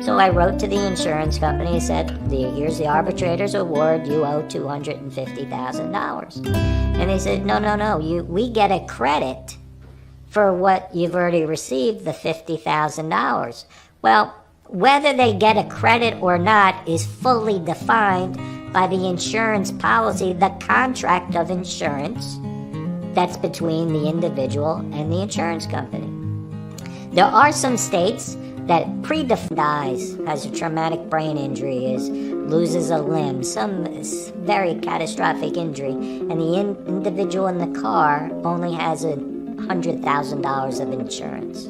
So I wrote to the insurance company and said, here's the arbitrator's award, you owe $250,000. And they said, no, we get a credit for what you've already received, the $50,000. Well, whether they get a credit or not is fully defined by the insurance policy, the contract of insurance that's between the individual and the insurance company. There are some states that dies, has a traumatic brain injury, loses a limb, some very catastrophic injury, and the individual in the car only has $100,000 of insurance.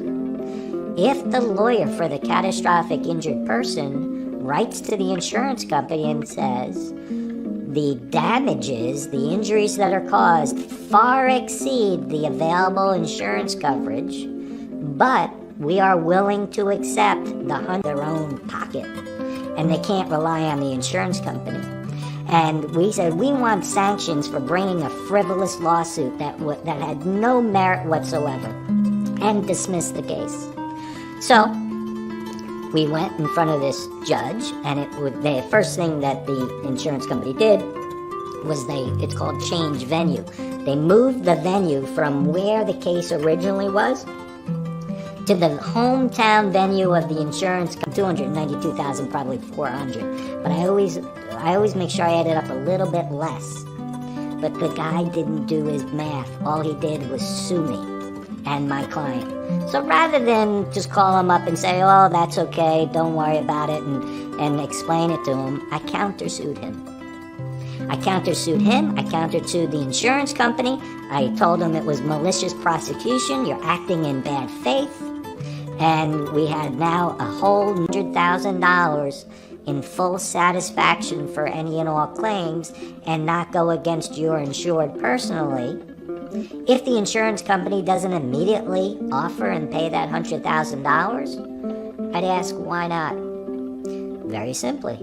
If the lawyer for the catastrophic injured person writes to the insurance company and says, the damages, the injuries that are caused far exceed the available insurance coverage, but we are willing to accept their own pocket, and they can't rely on the insurance company. And we said we want sanctions for bringing a frivolous lawsuit that had no merit whatsoever, and dismiss the case. So we went in front of this judge, and the first thing that the insurance company did was it's called change venue. They moved the venue from where the case originally was to the hometown venue of the insurance company. $292,000, probably $400. But I always make sure I add it up a little bit less. But the guy didn't do his math. All he did was sue me and my client. So rather than just call him up and say, oh, that's okay, don't worry about it, and explain it to him, I countersued him. I countersued the insurance company. I told him it was malicious prosecution, you're acting in bad faith. And we had now a whole $100,000 in full satisfaction for any and all claims, and not go against your insured personally. If the insurance company doesn't immediately offer and pay that $100,000, I'd ask, why not? Very simply,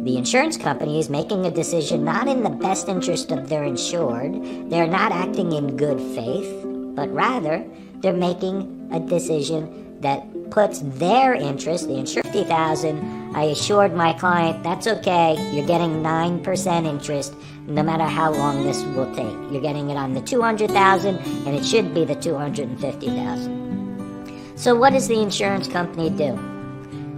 the insurance company is making a decision not in the best interest of their insured. They're not acting in good faith, but rather they're making a decision that puts their interest, the insured, $50,000. I assured my client, that's okay, you're getting 9% interest no matter how long this will take. You're getting it on the $200,000, and it should be the $250,000. So what does the insurance company do?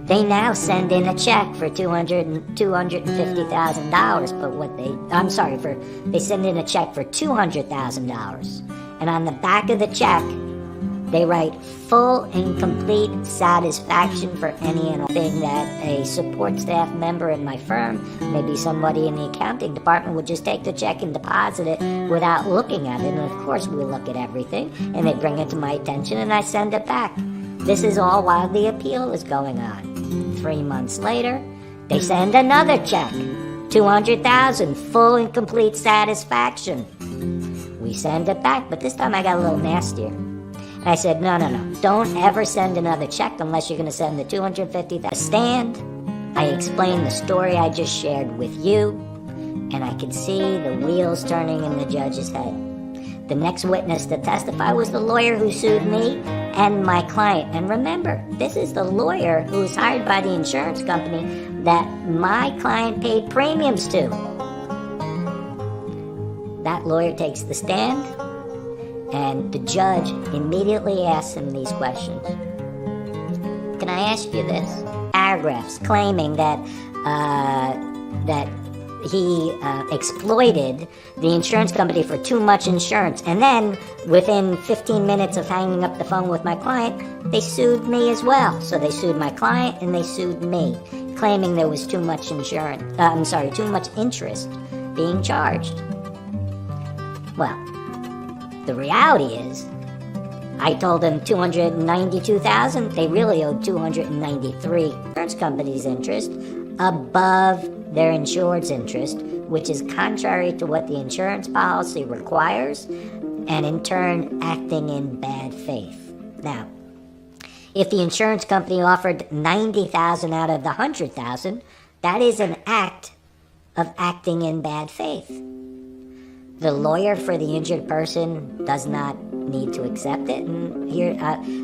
They now send in a check for $250,000, but they send in a check for $200,000. And on the back of the check, they write full and complete satisfaction for any and all thing that a support staff member in my firm, maybe somebody in the accounting department, would just take the check and deposit it without looking at it. And of course we look at everything, and they bring it to my attention, and I send it back. This is all while the appeal is going on. 3 months later, they send another check, $200,000, full and complete satisfaction. We send it back, but this time I got a little nastier. I said, no, don't ever send another check unless you're going to send the $250,000. Stand. I explained the story I just shared with you, and I could see the wheels turning in the judge's head. The next witness to testify was the lawyer who sued me and my client. And remember, this is the lawyer who was hired by the insurance company that my client paid premiums to. That lawyer takes the stand, and the judge immediately asks him these questions. Can I ask you this? Paragraphs claiming that he exploited the insurance company for too much insurance. And then, within 15 minutes of hanging up the phone with my client, they sued me as well. So they sued my client and they sued me, claiming there was too much too much interest being charged. Well, the reality is, I told them $292,000. They really owed $293,000. Insurance company's interest above their insured's interest, which is contrary to what the insurance policy requires, and in turn acting in bad faith. Now, if the insurance company offered $90,000 out of the $100,000, that is an act of acting in bad faith. The lawyer for the injured person does not need to accept it. And here,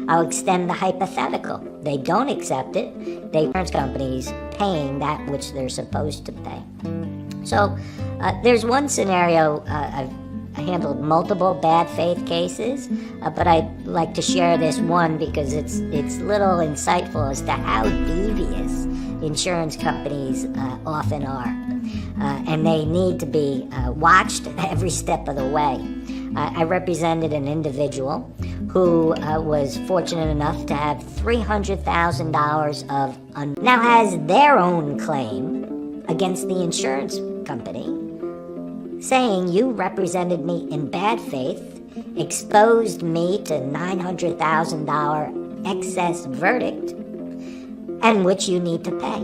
I'll extend the hypothetical. They don't accept it. The insurance company's paying that which they're supposed to pay. So there's one scenario. I've handled multiple bad faith cases, but I'd like to share this one because it's little insightful as to how devious insurance companies often are. And they need to be watched every step of the way. I represented an individual who was fortunate enough to have $300,000 of now has their own claim against the insurance company, saying you represented me in bad faith, exposed me to $900,000 excess verdict, and which you need to pay.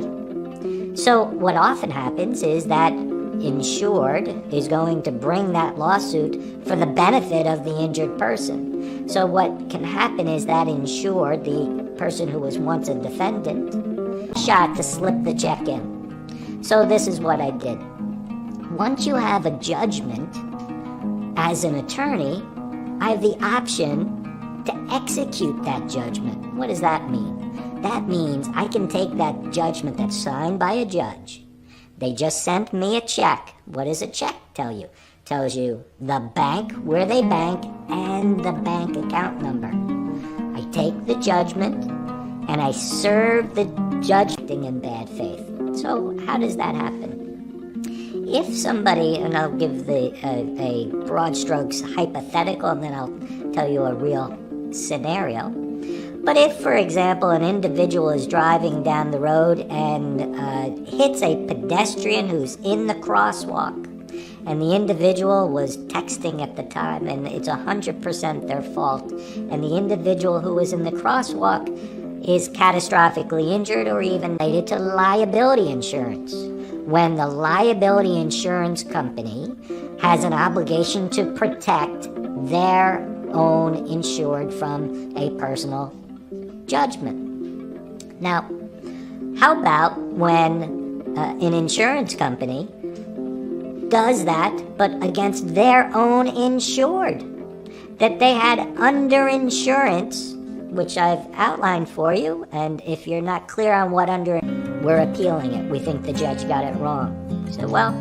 So what often happens is that insured is going to bring that lawsuit for the benefit of the injured person. So what can happen is that insured, the person who was once a defendant, shot to slip the check in. So this is what I did. Once you have a judgment, as an attorney, I have the option to execute that judgment. What does that mean? That means I can take that judgment that's signed by a judge. They just sent me a check. What does a check tell you? It tells you the bank, where they bank, and the bank account number. I take the judgment and I serve the judgment in bad faith. So how does that happen? If somebody, and I'll give a broad strokes hypothetical, and then I'll tell you a real scenario. But if, for example, an individual is driving down the road and hits a pedestrian who's in the crosswalk, and the individual was texting at the time, and it's 100% their fault, and the individual who was in the crosswalk is catastrophically injured or even related to liability insurance, when the liability insurance company has an obligation to protect their own insured from a personal judgment. Now, how about when an insurance company does that, but against their own insured, that they had underinsurance, which I've outlined for you, and if you're not clear on what we're appealing it. We think the judge got it wrong. So, well,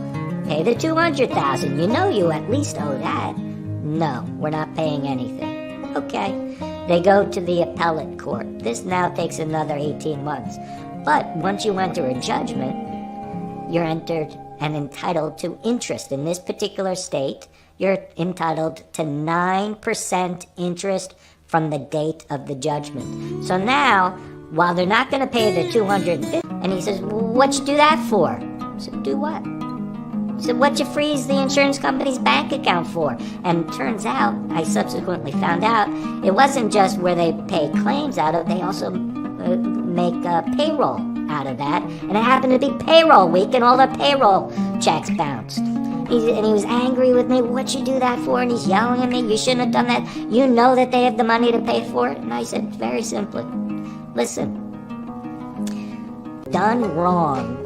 pay the $200,000. You know you at least owe that. No, we're not paying anything. Okay. They go to the appellate court. This now takes another 18 months. But once you enter a judgment, you're entered and entitled to interest. In this particular state, you're entitled to 9% interest from the date of the judgment. So now, while they're not going to pay the $250, and he says, well, what'd you do that for? I said, do what? He said, what'd you freeze the insurance company's bank account for? And turns out, I subsequently found out, it wasn't just where they pay claims out of, they also make payroll out of that. And it happened to be payroll week, and all the payroll checks bounced. And he was angry with me. What'd you do that for? And he's yelling at me. You shouldn't have done that. You know that they have the money to pay for it. And I said, very simply, listen, done wrong,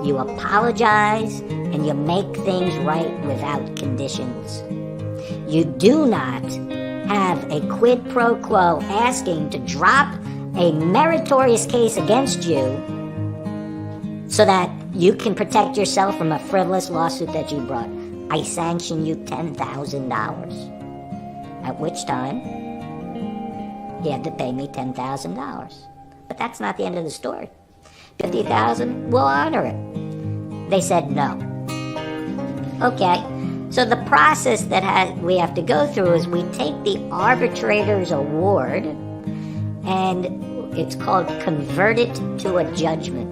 you apologize and you make things right without conditions. You do not have a quid pro quo asking to drop a meritorious case against you so that you can protect yourself from a frivolous lawsuit that you brought. I sanction you $10,000. At which time, you had to pay me $10,000. But that's not the end of the story. $50,000, we'll honor it. They said no. Okay, so the process that we have to go through is we take the arbitrator's award and it's called convert it to a judgment.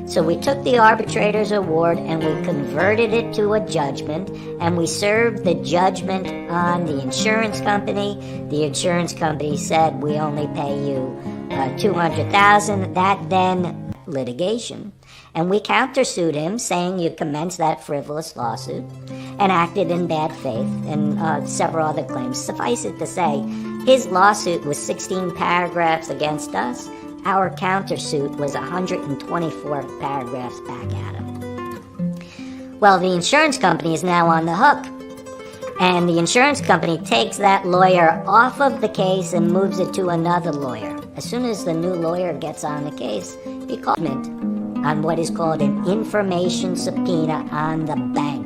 So we took the arbitrator's award and we converted it to a judgment, and we served the judgment on the insurance company. The insurance company said, we only pay you $200,000. That then litigation. And we countersued him, saying you commenced that frivolous lawsuit and acted in bad faith, and several other claims. Suffice it to say, his lawsuit was 16 paragraphs against us. Our countersuit was 124 paragraphs back at him. Well, the insurance company is now on the hook. And the insurance company takes that lawyer off of the case and moves it to another lawyer. As soon as the new lawyer gets on the case, he calls on what is called an information subpoena on the bank.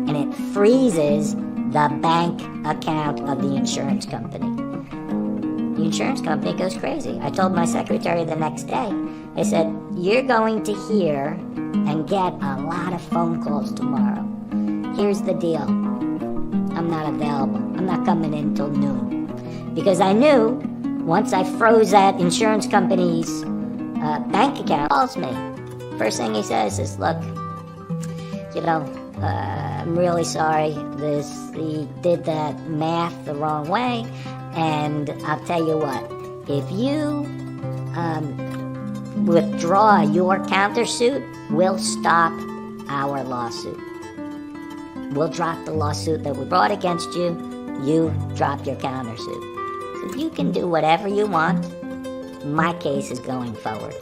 And it freezes the bank account of the insurance company. The insurance company goes crazy. I told my secretary the next day, I said, you're going to hear and get a lot of phone calls tomorrow. Here's the deal. I'm not available. I'm not coming in till noon. Because I knew once I froze that insurance company's bank account, he calls me. First thing he says is, look, I'm really sorry. He did that math the wrong way. And I'll tell you what, if you withdraw your countersuit, we'll stop our lawsuit. We'll drop the lawsuit that we brought against you. You drop your countersuit. So you can do whatever you want. My case is going forward.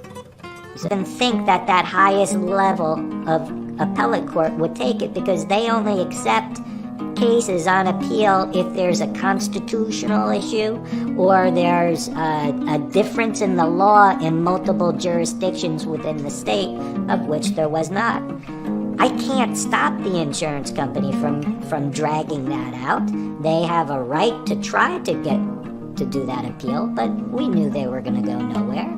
So then think that highest level of appellate court would take it, because they only accept cases on appeal if there's a constitutional issue or there's a difference in the law in multiple jurisdictions within the state, of which there was not. I can't stop the insurance company from dragging that out. They have a right to try to do that appeal, but we knew they were going to go nowhere.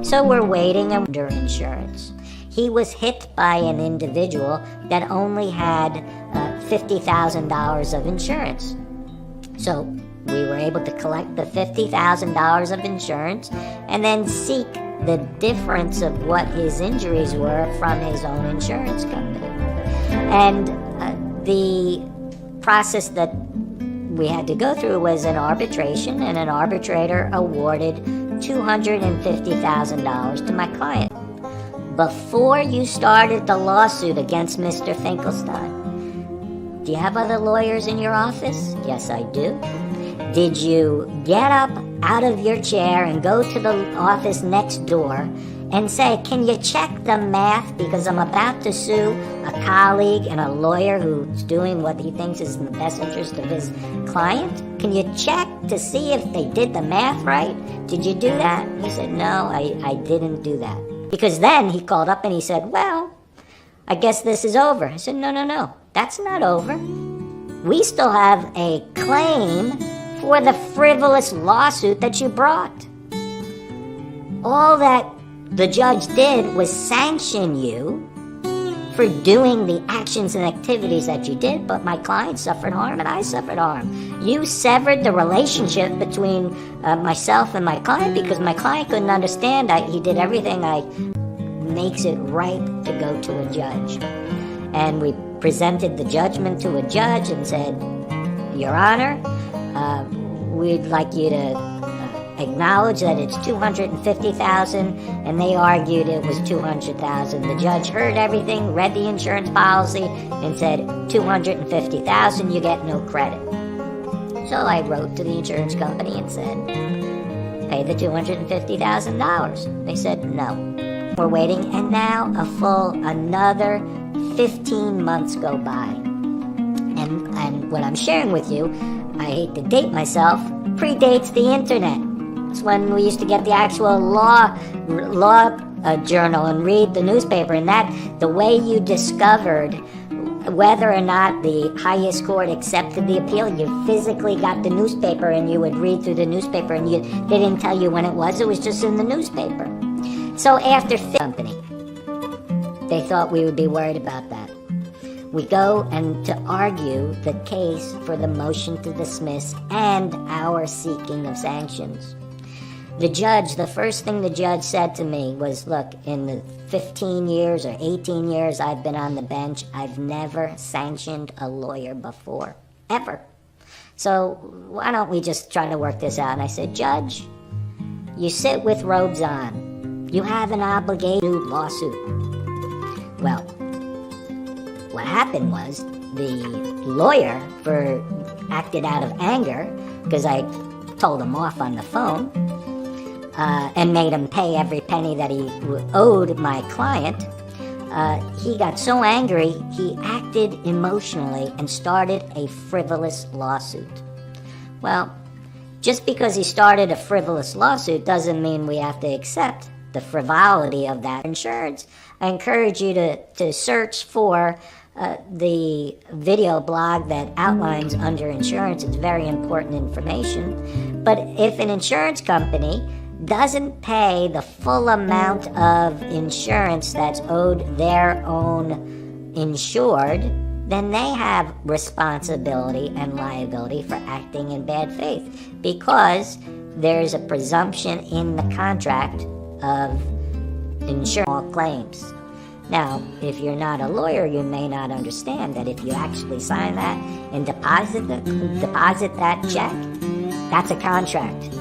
So we're waiting under insurance. He was hit by an individual that only had $50,000 of insurance. So we were able to collect the $50,000 of insurance and then seek the difference of what his injuries were from his own insurance company. And the process that we had to go through was an arbitration, and an arbitrator awarded $250,000 to my client. Before you started the lawsuit against Mr. Finkelstein, do you have other lawyers in your office? Yes, I do. Did you get up out of your chair and go to the office next door and say, can you check the math, because I'm about to sue a colleague and a lawyer who's doing what he thinks is in the best interest of his client? Can you check to see if they did the math right? Did you do that? He said, no, I didn't do that. Because then he called up and he said, well, I guess this is over. I said, no, that's not over. We still have a claim for the frivolous lawsuit that you brought. All that the judge did was sanction you for doing the actions and activities that you did, but my client suffered harm and I suffered harm. You severed the relationship between myself and my client, because my client couldn't understand. He did everything makes it right to go to a judge. And we presented the judgment to a judge and said, Your Honor, we'd like you to acknowledge that it's $250,000, and they argued it was $200,000. The judge heard everything, read the insurance policy, and said, $250,000, you get no credit. So I wrote to the insurance company and said, pay the $250,000. They said, no. We're waiting, and now another 15 months go by. And what I'm sharing with you, I hate to date myself, predates the internet. It's when we used to get the actual law journal and read the newspaper, and that the way you discovered whether or not the highest court accepted the appeal, you physically got the newspaper and you would read through the newspaper, and they didn't tell you when it was just in the newspaper. So after company, they thought we would be worried about that. We go and to argue the case for the motion to dismiss and our seeking of sanctions. The first thing the judge said to me was, look, in the 15 years or 18 years I've been on the bench, I've never sanctioned a lawyer before, ever. So why don't we just try to work this out? And I said, Judge, you sit with robes on. You have an obligation lawsuit. Well, what happened was the lawyer acted out of anger because I told him off on the phone and made him pay every penny that he owed my client. he got so angry, he acted emotionally and started a frivolous lawsuit. Well, just because he started a frivolous lawsuit doesn't mean we have to accept the frivolity of that insurance. I encourage you to search for the video blog that outlines under insurance. It's very important information. But if an insurance company doesn't pay the full amount of insurance that's owed their own insured, then they have responsibility and liability for acting in bad faith, because there's a presumption in the contract of insurance all claims. Now, if you're not a lawyer, you may not understand that if you actually sign that and deposit that check, that's a contract,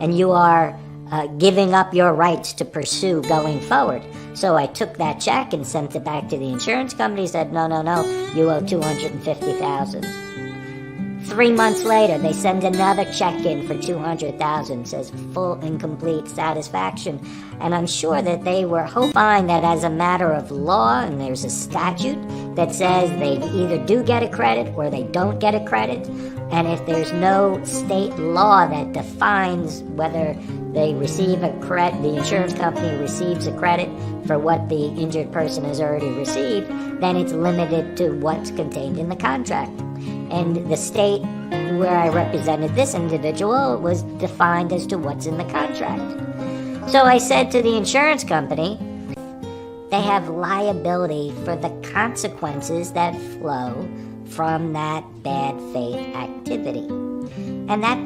and you are giving up your rights to pursue going forward. So I took that check and sent it back to the insurance company, said, no, you owe $250,000. 3 months later, they send another check in for $200,000, says full and complete satisfaction. And I'm sure that they were hoping that as a matter of law, and there's a statute that says they either do get a credit or they don't get a credit. And if there's no state law that defines whether they receive a credit, the insurance company receives a credit for what the injured person has already received, then it's limited to what's contained in the contract. And the state where I represented this individual was defined as to what's in the contract. So I said to the insurance company, they have liability for the consequences that flow from that bad faith activity. And that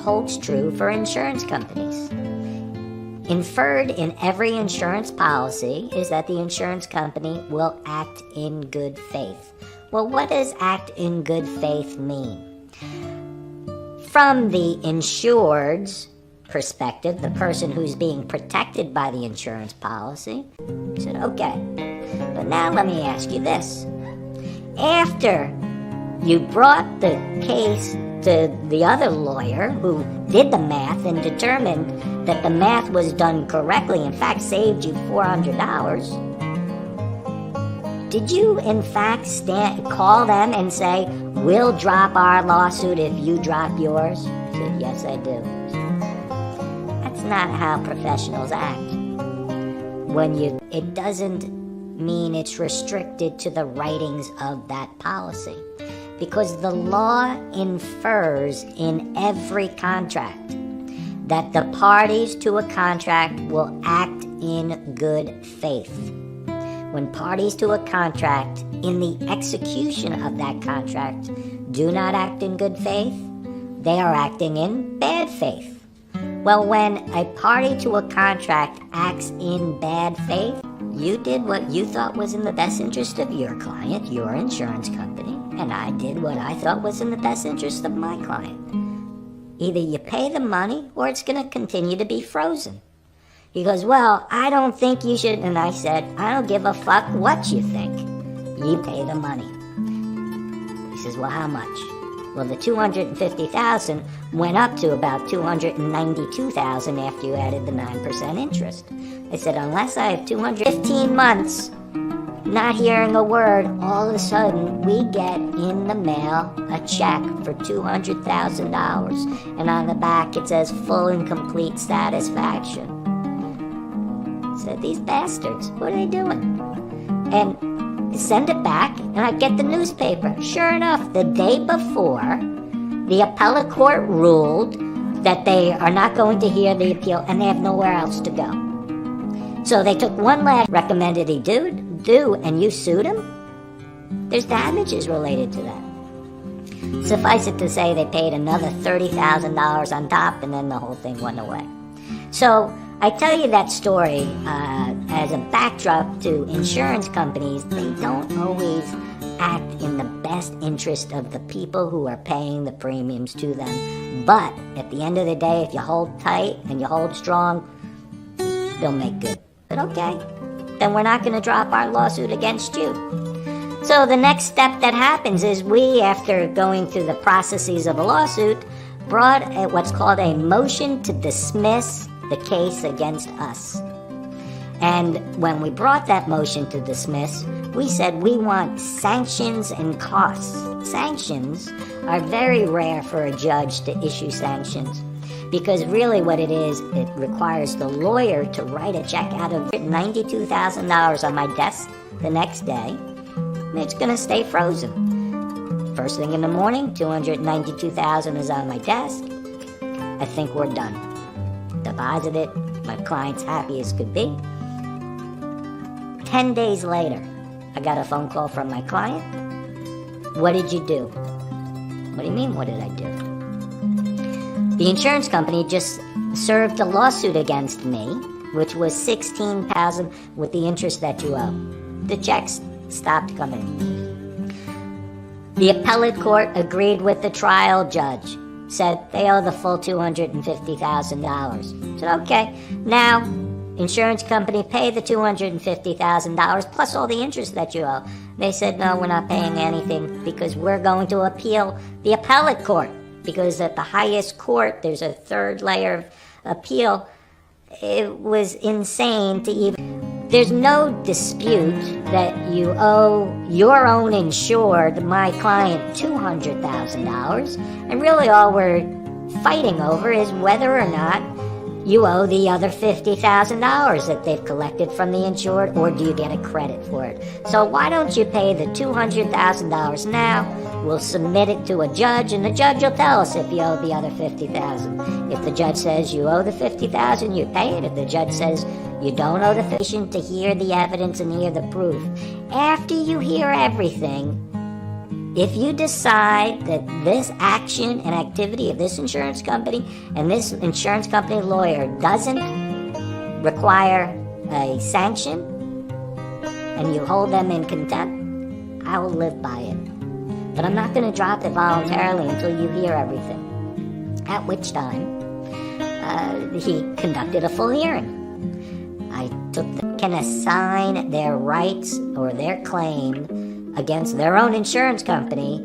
holds true for insurance companies. Inferred in every insurance policy is that the insurance company will act in good faith. Well, what does act in good faith mean? From the insured's perspective, the person who's being protected by the insurance policy, I said, okay, but now let me ask you this. After you brought the case to the other lawyer who did the math and determined that the math was done correctly, in fact saved you $400, did you in fact call them and say, we'll drop our lawsuit if you drop yours? I said, yes, I do. That's not how professionals act. It doesn't mean it's restricted to the writings of that policy, because the law infers in every contract that the parties to a contract will act in good faith. When parties to a contract in the execution of that contract do not act in good faith, they are acting in bad faith. Well, when a party to a contract acts in bad faith, you did what you thought was in the best interest of your client, your insurance company, and I did what I thought was in the best interest of my client. Either you pay the money or it's going to continue to be frozen. He goes, well, I don't think you should. And I said, I don't give a fuck what you think. You pay the money. He says, well, how much? Well, the $250,000 went up to about $292,000 after you added the 9% interest. I said, unless I have 215 months not hearing a word, all of a sudden we get in the mail a check for $200,000. And on the back it says full and complete satisfaction. I said, these bastards, what are they doing? And send it back, and I get the newspaper. Sure enough, the day before, the appellate court ruled that they are not going to hear the appeal, and they have nowhere else to go. So they took one last recommended he do, and you sued him? There's damages related to that. Suffice it to say, they paid another $30,000 on top, and then the whole thing went away. So I tell you that story as a backdrop to insurance companies. They don't always act in the best interest of the people who are paying the premiums to them. But at the end of the day, if you hold tight and you hold strong, they'll make good. But okay, then we're not going to drop our lawsuit against you. So the next step that happens is we, after going through the processes of a lawsuit, brought what's called a motion to dismiss the case against us. And when we brought that motion to dismiss, we said we want sanctions and costs. Sanctions are very rare for a judge to issue sanctions, because really what it is, it requires the lawyer to write a check out of $92,000 on my desk the next day. It's going to stay frozen. First thing in the morning, $292,000 is on my desk. I think we're done. Deposit it. My client's happy as could be. 10 days later, I got a phone call from my client. What did you do? What do you mean, what did I do? The insurance company just served a lawsuit against me, which was $16,000 with the interest that you owe. The checks stopped coming. The appellate court agreed with the trial judge, said they owe the full $250,000. Said, okay, now insurance company pay the $250,000 plus all the interest that you owe. They said, no, we're not paying anything because we're going to appeal the appellate court. Because at the highest court, there's a third layer of appeal. It was insane to even... There's no dispute that you owe your own insured, my client, $200,000. And really all we're fighting over is whether or not you owe the other $50,000 that they've collected from the insured, or do you get a credit for it? So why don't you pay the $200,000 now? We'll submit it to a judge, and the judge will tell us if you owe the other $50,000. If the judge says you owe the $50,000, you pay it. If the judge says you don't owe the $50,000, to hear the evidence and hear the proof. After you hear everything, if you decide that this action and activity of this insurance company and this insurance company lawyer doesn't require a sanction and you hold them in contempt, I will live by it. But I'm not going to drop it voluntarily until you hear everything. At which time, he conducted a full hearing. I can assign their rights or their claim against their own insurance company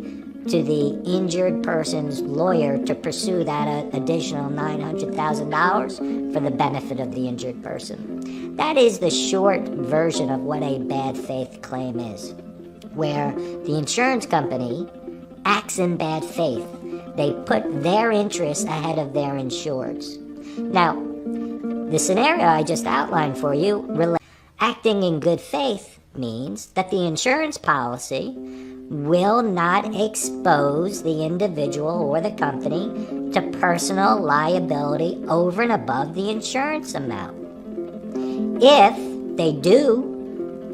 to the injured person's lawyer to pursue that additional $900,000 for the benefit of the injured person. That is the short version of what a bad faith claim is, where the insurance company acts in bad faith. They put their interests ahead of their insured's. Now, the scenario I just outlined for you, acting in good faith, means that the insurance policy will not expose the individual or the company to personal liability over and above the insurance amount. If they do,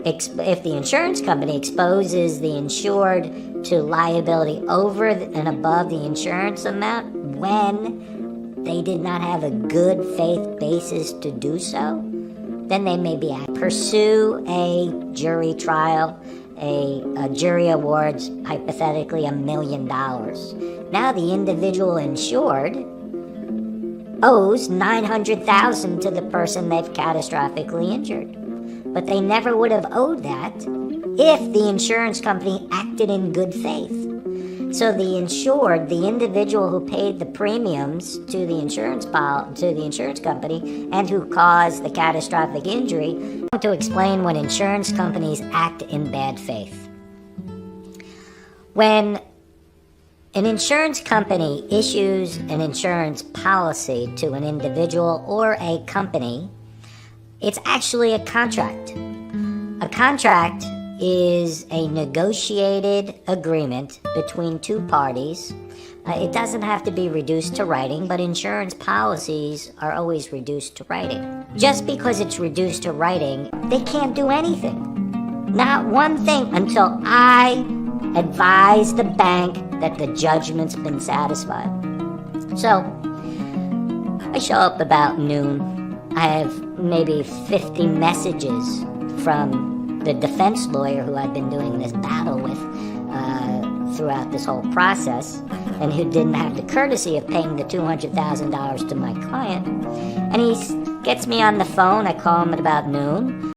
if the insurance company exposes the insured to liability over and above the insurance amount when they did not have a good faith basis to do so, then they may be pursue a jury trial. A jury awards hypothetically $1 million. Now the individual insured owes $900,000 to the person they've catastrophically injured, but they never would have owed that if the insurance company acted in good faith. So the insured, the individual who paid the premiums to the insurance company and who caused the catastrophic injury, I want to explain when insurance companies act in bad faith. When an insurance company issues an insurance policy to an individual or a company, it's actually a contract. A contract is a negotiated agreement between two parties. It doesn't have to be reduced to writing, but insurance policies are always reduced to writing. Just because it's reduced to writing, they can't do anything. Not one thing until I advise the bank that the judgment's been satisfied. So, I show up about noon. I have maybe 50 messages from the defense lawyer who I've been doing this battle with throughout this whole process, and who didn't have the courtesy of paying the $200,000 to my client. And he gets me on the phone. I call him at about noon.